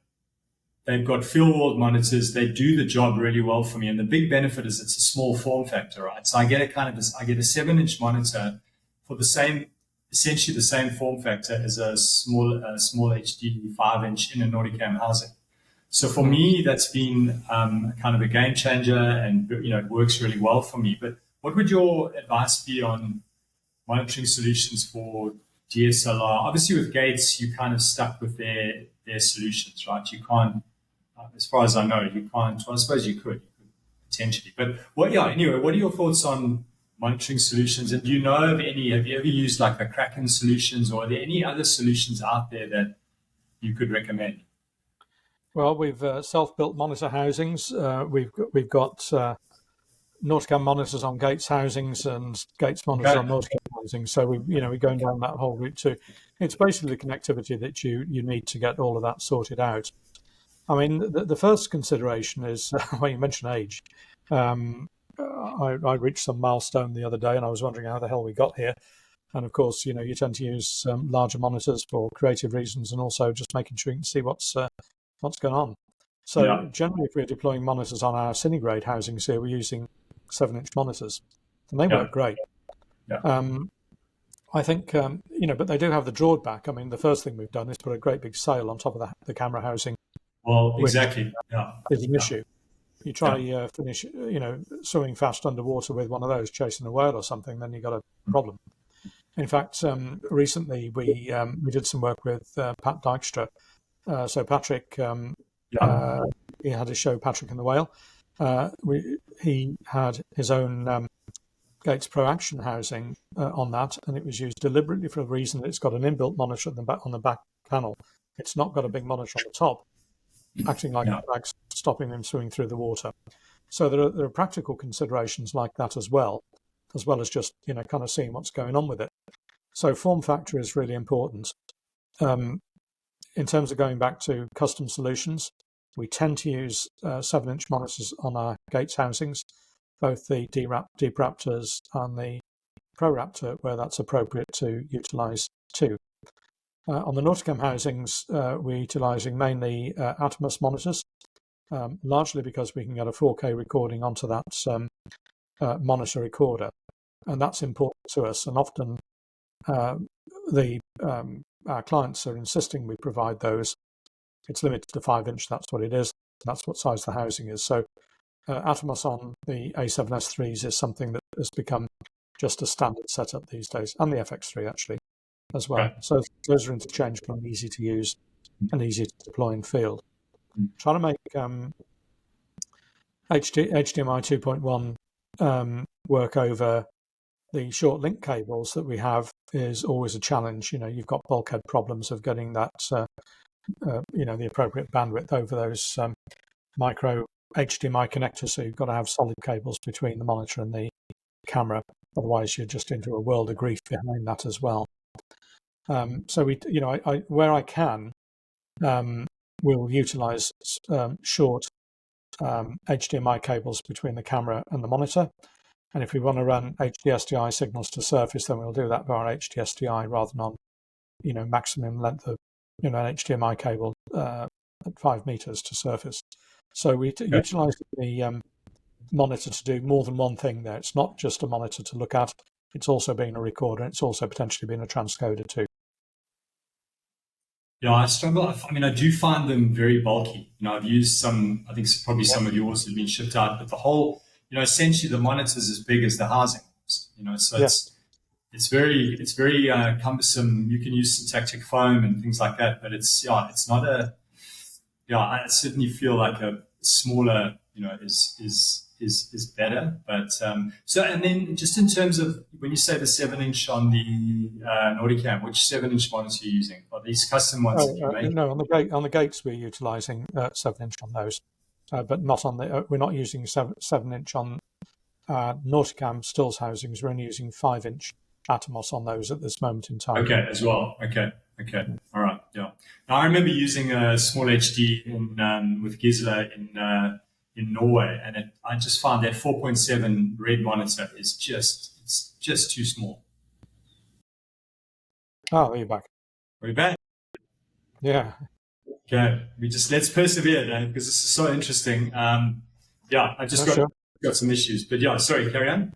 they've got field-walled monitors. They do the job really well for me. And the big benefit is it's a small form factor, right? So I get a 7-inch monitor for essentially the same form factor as a small HD 5-inch in a Nauticam housing. So for me, that's been kind of a game changer, and it works really well for me. But what would your advice be on monitoring solutions for DSLR? Obviously, with Gates, you kind of stuck with their solutions, right? You can't, as far as I know, you can't. Well, I suppose you could potentially. But anyway, what are your thoughts on monitoring solutions? And do you know of any? Have you ever used like the Kraken solutions, or are there any other solutions out there that you could recommend? Well, we've self-built monitor housings. We've got Nauticam monitors on Gates housings and Gates monitors on Nauticam housings. So we're going down that whole route too. It's basically the connectivity that you need to get all of that sorted out. I mean, the first consideration is, well, you mentioned age. I reached some milestone the other day, and I was wondering how the hell we got here. And of course, you tend to use larger monitors for creative reasons, and also just making sure you can see what's going on. So generally, if we're deploying monitors on our cine-grade housings here, we're using 7-inch monitors, and they work great. I think, but they do have the drawback. I mean, the first thing we've done is put a great big sail on top of the camera housing. Well, exactly. Is an issue. You try finish, swimming fast underwater with one of those, chasing a whale or something, then you've got a problem. In fact, recently we did some work with Pat Dykstra. So Patrick, he had a show, Patrick and the Whale. He had his own Gates Pro Action housing on that, and it was used deliberately for a reason. It's got an inbuilt monitor on the back panel. It's not got a big monitor on the top, acting like a bag, stopping them swimming through the water. So there are practical considerations like that as well as just kind of seeing what's going on with it. So form factor is really important. In terms of going back to custom solutions, we tend to use 7-inch monitors on our Gates housings, both the Deep Raptors and the ProRaptor where that's appropriate to utilise too. On the Nauticam housings, we're utilising mainly Atmos monitors, largely because we can get a 4K recording onto that monitor recorder, and that's important to us. And often our clients are insisting we provide those. It's limited to 5-inch, that's what it is. That's what size the housing is. So Atmos on the A7S3s is something that has become just a standard setup these days, and the FX3 actually as well. Okay. So those are interchangeable and easy to use and easy to deploy in field. Trying to make HDMI 2.1 work over the short link cables that we have is always a challenge. You've got bulkhead problems of getting that, the appropriate bandwidth over those micro HDMI connectors. So you've got to have solid cables between the monitor and the camera. Otherwise, you're just into a world of grief behind that as well. So where I can, we'll utilize short HDMI cables between the camera and the monitor. And if we want to run HDSDI signals to surface, then we'll do that via HDSDI rather than on, maximum length of, an HDMI cable at 5 meters to surface. So we utilize the monitor to do more than one thing there. It's not just a monitor to look at. It's also being a recorder. It's also potentially being a transcoder too. Yeah, I struggle. I do find them very bulky. I've used some, I think probably some of yours have been shipped out, but the whole, essentially the monitor's as big as the housing, so it's very cumbersome. You can use syntactic foam and things like that, but it's not I certainly feel like a smaller, is better. But and then just in terms of when you say the 7-inch on the Nauticam, which 7-inch monitor are you using? Are these custom ones that you make? No, on the gates we're utilising 7-inch on those, but not on the. We're not using 7-inch on Nauticam stills housings. We're only using 5-inch Atmos on those at this moment in time. Okay, as well. Okay. All right. Yeah. Now I remember using a small HD with Gisela in Norway, and I just found that 4.7 red monitor is just too small. Oh, you're back. Are we back? Yeah. Okay. Let's persevere then, because this is so interesting. I just got some issues, but sorry, carry on.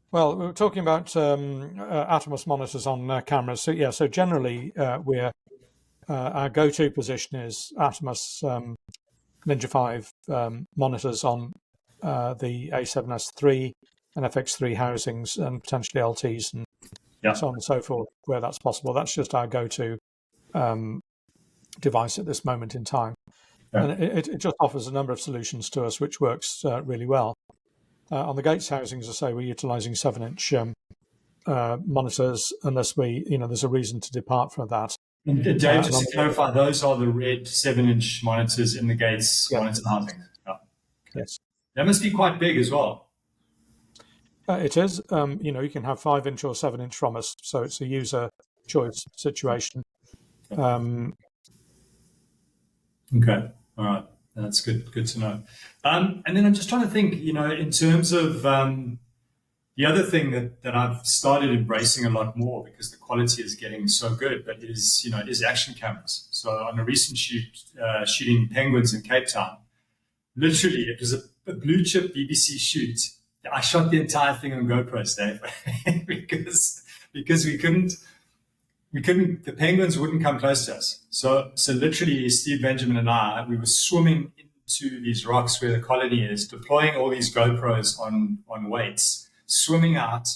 Well, we were talking about Atmos monitors on cameras. So generally, our go-to position is Atmos Ninja 5 monitors on the A7S3 and FX3 housings, and potentially LTs and so on and so forth, where that's possible. That's just our go-to device at this moment in time. Yeah. And it just offers a number of solutions to us, which works really well. On the gates housings, as I say, we're utilising 7-inch monitors, unless there's a reason to depart from that. And Dave, just to clarify, those are the red 7-inch monitors in the gates monitor housings. Oh, okay. Yes, that must be quite big as well. It is. You can have 5-inch or 7-inch from us, so it's a user choice situation. Okay. All right. That's good to know. And then I'm just trying to think, in terms of the other thing that I've started embracing a lot more, because the quality is getting so good, but is action cameras. So on a recent shooting penguins in Cape Town, literally it was a blue chip BBC shoot. I shot the entire thing on GoPros, Dave, because we couldn't, the penguins wouldn't come close to us. So literally Steve Benjamin and we were swimming into these rocks where the colony is, deploying all these GoPros on weights, swimming out,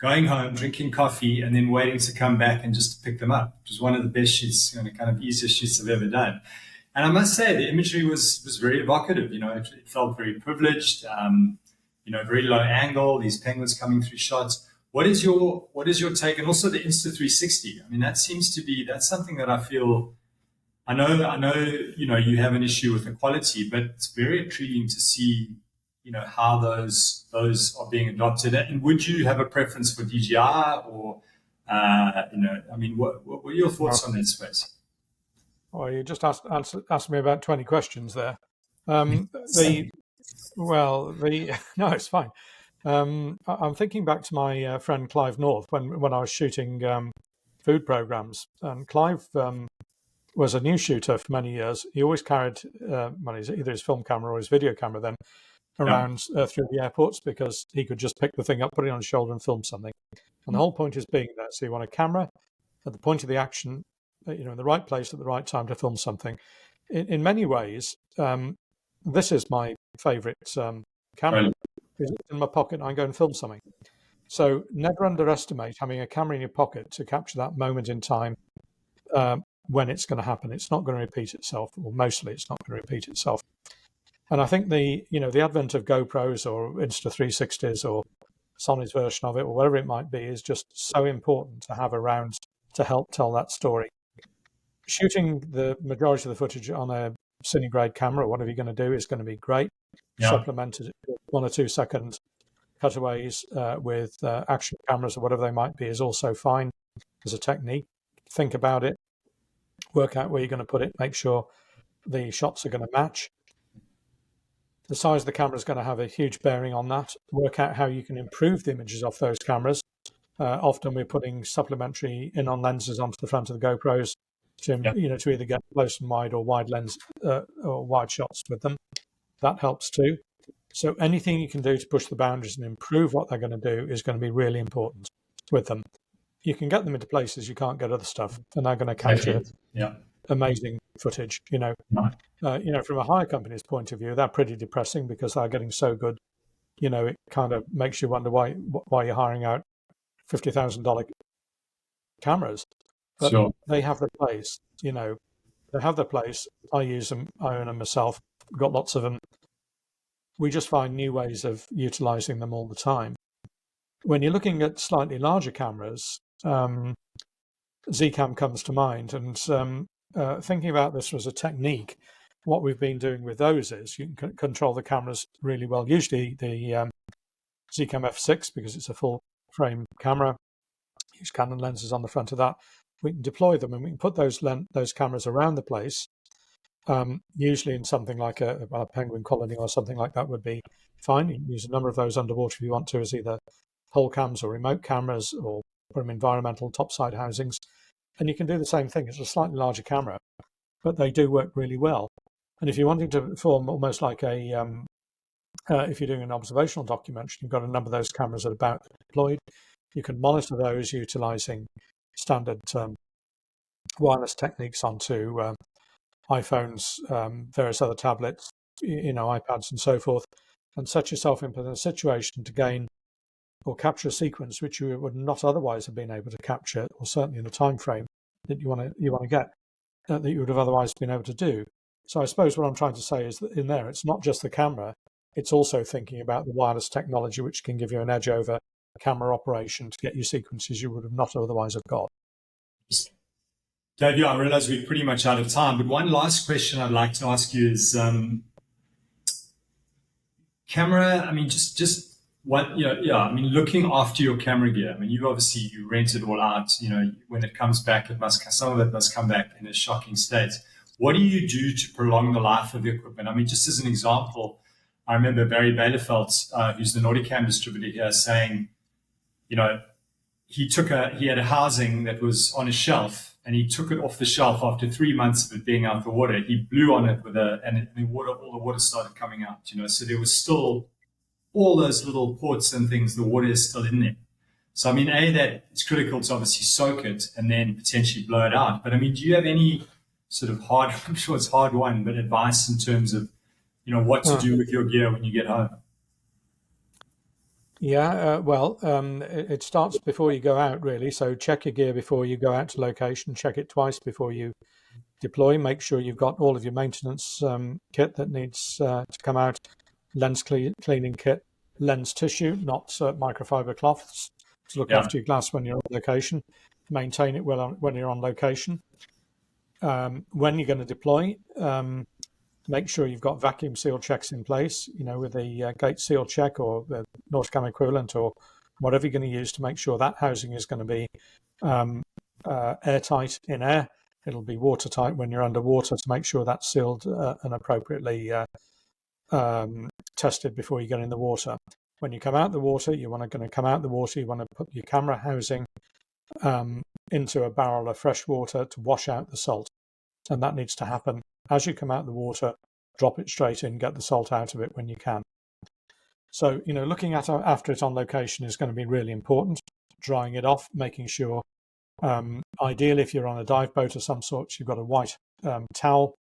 going home, drinking coffee, and then waiting to come back and just pick them up. It was one of the best shoots, kind of easiest shoots I've ever done. And I must say, the imagery was very evocative. It felt very privileged, very low angle, these penguins coming through shots. What is your take? And also the Insta360. That's something that I feel, I know, you have an issue with the quality, but it's very intriguing to see, how those are being adopted. And would you have a preference for DJI or, what are your thoughts on that space? Well, you just asked me about 20 questions there. No, it's fine. I'm thinking back to my friend Clive North when I was shooting food programs, and Clive was a news shooter for many years. He always carried either his film camera or his video camera then Yeah. around through the airports, because he could just pick the thing up, put it on his shoulder, and film something. And the whole point is being there. So you want a camera at the point of the action, in the right place at the right time to film something. In many ways, this is my favourite camera. Right. It's in my pocket, I go and film something. So never underestimate having a camera in your pocket to capture that moment in time when it's going to happen. It's not going to repeat itself, or mostly it's not going to repeat itself. And I think the advent of GoPros or Insta360s or Sony's version of it, or whatever it might be, is just so important to have around to help tell that story. Shooting the majority of the footage on a cine grade camera, or whatever you're going to do, is going to be great. Yeah. Supplemented with 1 or 2 second cutaways with action cameras or whatever they might be is also fine as a technique. Think about it, work out where you're going to put it, make sure the shots are going to match. The size of the camera is going to have a huge bearing on that. Work out how you can improve the images off those cameras. Often we're putting supplementary in-on lenses onto the front of the GoPros to either get close and wide or wide lens or wide shots with them. That helps too. So anything you can do to push the boundaries and improve what they're going to do is going to be really important with them. You can get them into places you can't get other stuff, and they're going to capture amazing footage. From a hire company's point of view, they're pretty depressing because they're getting so good. It kind of makes you wonder why you're hiring out $50,000 cameras. But Sure. they have their place. They have their place. I use them. I own them myself. Got lots of them. We just find new ways of utilizing them all the time. When you're looking at slightly larger cameras, Zcam comes to mind. And thinking about this as a technique, what we've been doing with those is you can control the cameras really well. Usually the Zcam F6, because it's a full frame camera, use Canon lenses on the front of that. We can deploy them and we can put those cameras around the place. Usually in something like a penguin colony or something like that would be fine. You can use a number of those underwater if you want to as either whole cams or remote cameras, or put them environmental topside housings. And you can do the same thing. It's a slightly larger camera, but they do work really well. And if you're wanting to form almost like if you're doing an observational documentary, you've got a number of those cameras that are about deployed. You can monitor those utilizing standard wireless techniques onto iPhones, various other tablets, iPads and so forth, and set yourself in a situation to gain or capture a sequence which you would not otherwise have been able to capture, or certainly in the time frame that you want to get, that you would have otherwise been able to do. So I suppose what I'm trying to say is that in there, it's not just the camera, it's also thinking about the wireless technology, which can give you an edge over camera operation to get you sequences you would have not otherwise have got. Dave, I realize we're pretty much out of time, but one last question I'd like to ask you is camera. I mean, just what, looking after your camera gear. I mean, you rent it all out. When it comes back, some of it must come back in a shocking state. What do you do to prolong the life of the equipment? I mean, just as an example, I remember Barry Baileyfeld, who's the Nauticam distributor here, saying, he had a housing that was on a shelf, and he took it off the shelf after 3 months of it being out of the water. He blew on it and all the water started coming out. So there was still all those little ports and things. The water is still in there. So I mean, that it's critical to obviously soak it and then potentially blow it out. But I mean, do you have any sort of I'm sure it's hard one, but advice in terms of what to do with your gear when you get home? Yeah, it starts before you go out, really. So check your gear before you go out to location. Check it twice before you deploy. Make sure you've got all of your maintenance kit that needs to come out. Lens cleaning kit, lens tissue, not microfiber cloths, to look after your glass when you're on location. Maintain it well when you're on location. When you're going to deploy, make sure you've got vacuum seal checks in place, with the gate seal check or the Nauticam equivalent or whatever you're going to use to make sure that housing is going to be airtight in air. It'll be watertight when you're underwater to make sure that's sealed and appropriately tested before you get in the water. When you come out the water, you want to come out the water, you want to put your camera housing into a barrel of fresh water to wash out the salt. And that needs to happen as you come out the water. Drop it straight in, get the salt out of it when you can. So, looking at after it on location is going to be really important. Drying it off, making sure, ideally, if you're on a dive boat of some sort, you've got a white towel.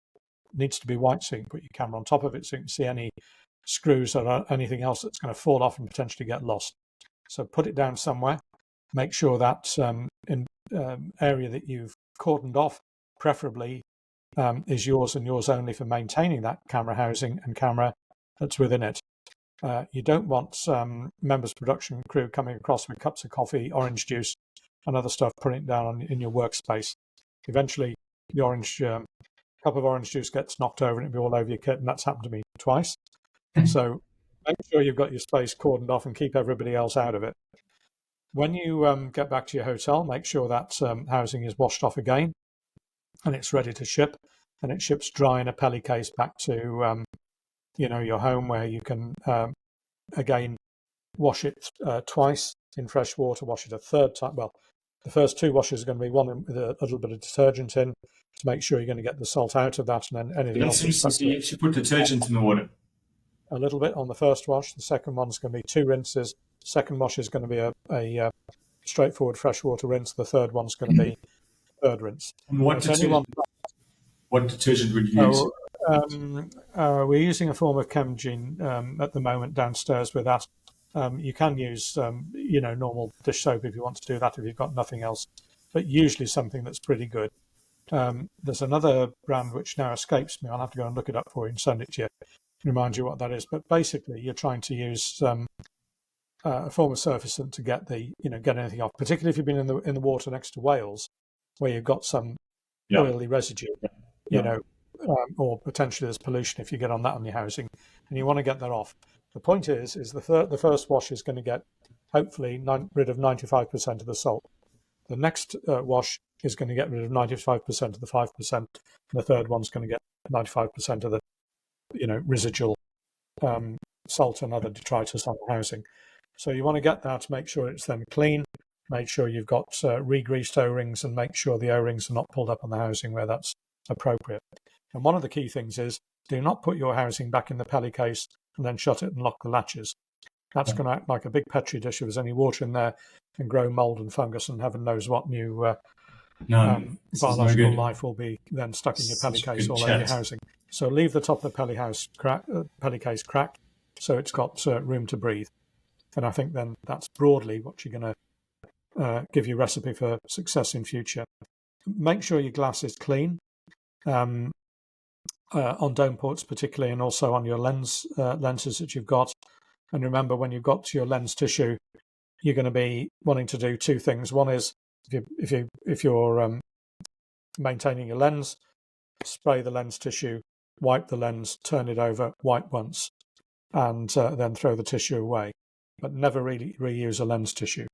It needs to be white so you can put your camera on top of it so you can see any screws or anything else that's going to fall off and potentially get lost. So put it down somewhere. Make sure that area that you've cordoned off, preferably, is yours and yours only for maintaining that camera housing and camera that's within it. You don't want members of production crew coming across with cups of coffee, orange juice, and other stuff, putting it down in your workspace. Eventually, the orange cup of orange juice gets knocked over and it'll be all over your kit, and that's happened to me twice. So make sure you've got your space cordoned off and keep everybody else out of it. When you get back to your hotel, make sure that housing is washed off again and it's ready to ship, and it ships dry in a pelly case back to your home, where you can again wash it twice in fresh water, wash it a third time. Well, the first two washes are going to be one with a little bit of detergent in to make sure you're going to get the salt out of that, and then anything else. You should put detergent in the water. A little bit on the first wash. The second one's going to be 2 rinses. Second wash is going to be a straightforward freshwater rinse. The third one's going to be third rinse. And what detergent would you use? We're using a form of Chemgene at the moment downstairs with that. You can use, normal dish soap if you want to do that, if you've got nothing else, but usually something that's pretty good. There's another brand which now escapes me. I'll have to go and look it up for you and send it to you, remind you what that is. But basically, you're trying to use a form of surfactant to get get anything off, particularly if you've been in the water next to whales, where you've got some oily residue, or potentially there's pollution if you get on that on your housing, and you want to get that off. The point is the first wash is going to get, hopefully, rid of 95% of the salt. The next wash is going to get rid of 95% of the 5%, and the third one's going to get 95% of the residual salt and other detritus on the housing. So you want to get that, make sure it's then clean, make sure you've got re-greased O-rings, and make sure the O-rings are not pulled up on the housing where that's appropriate. And one of the key things is, do not put your housing back in the pelly case and then shut it and lock the latches. That's going to act like a big petri dish. If there's any water in there, and grow mold and fungus and heaven knows what new biological life will be then stuck in your pelly case all over your housing. So leave the top of the pelly case cracked so it's got room to breathe. And I think then that's broadly what you're going to give you a recipe for success in future. Make sure your glass is clean. On dome ports particularly, and also on your lenses that you've got. And remember, when you've got your lens tissue, you're going to be wanting to do 2 things. One is, if you're maintaining your lens, spray the lens tissue, wipe the lens, turn it over, wipe once, and then throw the tissue away. But never really reuse a lens tissue.